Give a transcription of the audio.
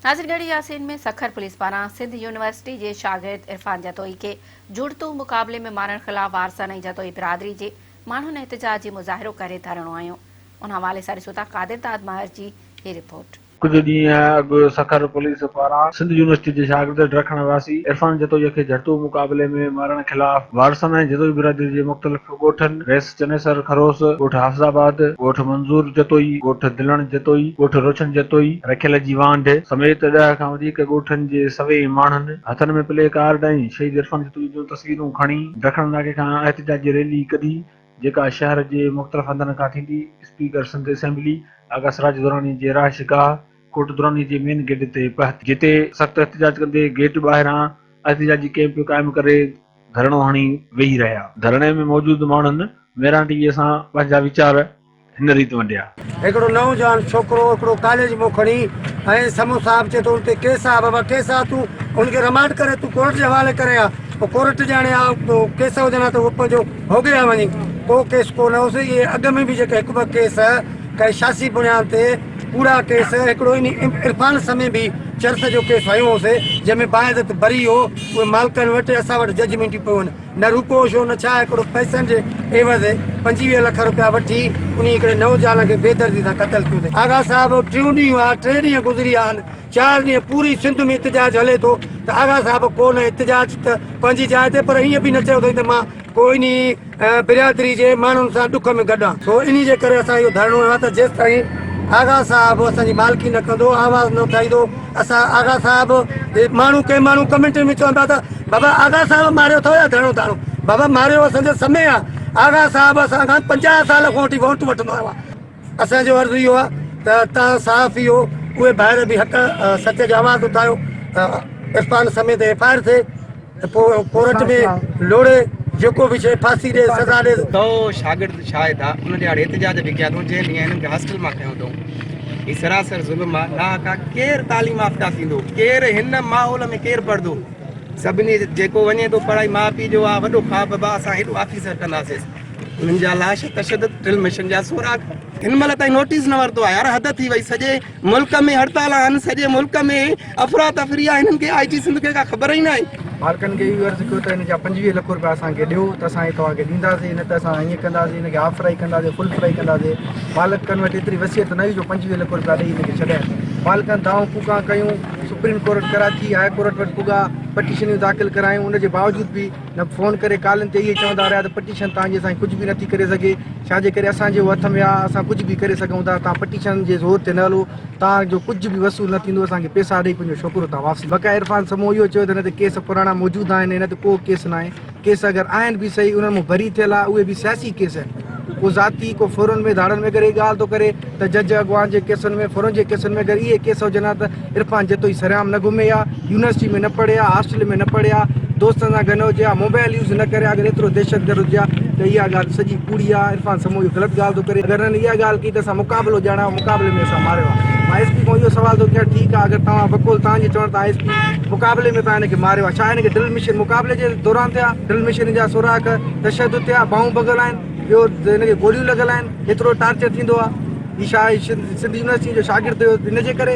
नाज़िरगढ़ यासीन में सखर पुलिस पारां सिंध यूनिवर्सिटी के शागिर्द इरफान जतोई के जुड़तू मुक़ाबले में मारण खिलाफ वारसन जतोई बिरादरी के माण्हुनि एहतजाज जी मुज़ाहिरो करे धरणो आयो। उन हवाले सां ॾिसूं था कादिर ताज माहिर जी ये रिपोर्ट। कुछ ॾींहं अॻु सखर पुलिस पारां सिंध यूनिवर्सिटी जे शागिर्द रखण वासी इरफान जतोई खे झड़ितू मुक़ाबले में मारण खिलाफ वारसन ऐं जतोई बिरादरी जे मुख़्तलिफ़ ॻोठनि रेस चनेसर खरोस, ॻोठ हाफ़िज़ाबाद, ॻोठ मंज़ूर जतोई, ॻोठ दिलण जतोई, ॻोठ रोशन जतोई, रखियल जी वांढ समेत 10 खां वधीक ॻोठनि जे सवें माण्हुनि हथनि में प्ले कार्ड ऐं शहीद इरफान जतोई जूं तस्वीरूं खणी ॾखण नाके खां एहतिजाजी रैली कढी, जेका शहर जे मुख़्तलिफ़ हंधनि खां थींदी। स्पीकर सिंध असेंबली आगा सिराज दुरानी जे रहाइशगाह कोट दुरानी जे मेन गेट ते पहुच, जिते सख़्त एहतिजाज कंदे गेट ॿाहिरां एहतिजाजी कैंप क़ाइमु करे धरणो हणी वेही रहिया। धरणे में मौजूद माण्हुनि वेरांटीअ सां पंहिंजा वीचार हिन रीति वंडिया। हिकिड़ो नौजवान छोकिरो हिकिड़ो कॉलेज मां खणी ऐं समूह साहब चए थो उते केस आहे, बाबा केस आहे, तूं उनखे रिमांड करे तूं कोर्ट जे हवाले करे आ। पोइ कोर्ट ॼाणे आ केस हुजनि त उहो पंहिंजो भोॻे आ वञी, को केस कोन हुओसि। इहे अॻ में बि जेके हिकु ॿ केस काई शासी बुनियाद ते पूरा केस, हिकिड़ो इन इरफान समय बि चर्च जो केस हयो होसीं जंहिंमें बाइज़त बरी हो। उहे मालिकनि वटि असां वटि जजमेंटियूं पियूं आहिनि, न रुको छो न छा। हिकिड़ो पैसनि जे एवज़ 25 लख रुपया वठी उन हिकिड़े नौजवान खे बेदर्दी सां क़तल कयो। आगा साहब 3 ॾींहं हुआ, 3 ॾींहं गुज़री विया आहिनि, 4 ॾींहं पूरी सिंध में एहतिजाज हले थो त आगा साहब कोन। एहतिजाज त पंहिंजी जाइ ते, पर ईअं बि न चयो अथई त मां कोई नी बिरादरी जे माण्हुनि सां ॾुख में गॾु आहे। सो इन जे करे असां इहो धरणो आहे त जेसि ताईं आगा साहब असांजी मालिकी न कंदो, आवाज़ न उठाईंदो, असां आगा साहब माण्हू कंहिं माण्हू कमेंट में चवंदा त बाबा आगा साहब मारियो अथव या धरणो ताणो। बाबा मारियो असांजो समय आहे। आगा साहब असां खां 50 साल खां वठी वोट वठंदो आहे। असांजो अर्ज़ु इहो आहे त तव्हां साफ़ इहो उहे ॿाहिरि बि हक़ सच जो आवाज़ उठायो त इरफान समेत FIR थिए, पोइ कोर्ट में लोड़े जेको बि शइ फांसी ॾे, सज़ा ॾे। तो शागिर्द शायद आहे उन ॾियारे एहतिजाज बि कया अथऊं, जंहिं ॾींहुं हिननि खे हॉस्टल मां खयों अथऊं। हीउ सरासर ज़ुल्म आहे। ना का केरु तालीम याफ़्ता थींदो, केरु हिन माहौल में केरु पढ़ंदो। सभिनी जेको वञे थो पढ़ाई माउ पीउ जो आहे, वॾो ख़्वाबु बाबा असां हेॾो ऑफिसर कंदासीं। उन्हनि जा लाश तशदद टिल मिशन जा सोराग हिन महिल ताईं नोटिस न वरितो आहे। यार हद थी वई, सॼे मुल्क में हड़ताल आहिनि, सॼे मुल्क में अफ़रा तफ़री आहे, हिननि खे IT सिंध खे का ख़बर ई न आहे। मालिकनि खे इहो अर्ज़ु कयो त हिन जा 25 लख रुपया असांखे ॾियो त असां तव्हांखे ॾींदासीं, न त असां ईअं कंदासीं, हिनखे हाफ फ्राई कंदासीं, फुल फ्राई कंदासीं। मालिकनि वटि एतिरी वसियत न हुई जो 25 लख रुपया ॾेई हिनखे छॾाइनि। मालिकनि दाऊं फूका कयूं, supreme court Karachi high court वटि पुॻा, पटिशनियूं दाख़िल करायूं। उनजे बावजूद बि न फ़ोन करे कॉलनि ते इहे चवंदा रहिया त पटिशन तव्हांजी असांजी कुझु बि नथी करे सघे, छाजे करे असांजे हथ में आहे, असां कुझु बि करे सघूं था। तव्हां पटिशन जे ज़ोर ते न हलो, तव्हांजो कुझु बि वसूल न थींदो, असांखे पैसा ॾेई पंहिंजो छोकिरो तव्हां वापसी। बक़ाया इरफान समूह इहो चयो त हिन ते केस पुराणा मौजूदु आहिनि, हिन ते को केस न आहे। केस अगरि आहिनि बि सही, उन्हनि मां भरी थियल आहे, उहे बि सियासी केस आहिनि। को ज़ाती को फौरन में धाड़नि में करे ॻाल्हि थो करे त जज अॻवान जे केसनि में, फौरन जे केसनि में अगरि इहे केस हुजनि हा त इरफान जतोई सरेआम न घुमे हा, यूनिवर्सिटी में न पढ़े हा, हॉस्टल में न पढ़े हा, दोस्तनि सां गॾु हुजे हा, मोबाइल यूज़ न करे। अगरि एतिरो दहशतगर्द हुजे हा त इहा ॻाल्हि सॼी कूड़ी आहे। इरफान समूह इहो ग़लति ॻाल्हि थो करे। अगरि हिननि इहा ॻाल्हि कई त असां मुक़ाबिलो ॼाणा, मुक़ाबले में असां मारियो आहे। मां SP खां इहो सवाल थो कयां, ठीकु आहे, अगरि तव्हां बकोल तव्हांजे चवण था SP मुक़ाबले में तव्हां हिनखे मारियो आहे, छा हिनखे ड्रिल मिशन मुक़ाबले जे दौरान थिया? ड्रिल मिशन जा सोराख़ तशदुद थिया, बाहूं भॻल आहिनि, ॿियो हिनखे गोलियूं लॻल आहिनि, एतिरो टार्चर थींदो आहे। ही छा सिंध यूनिवर्सिटी जो शागिर्द हुयो, हिन जे करे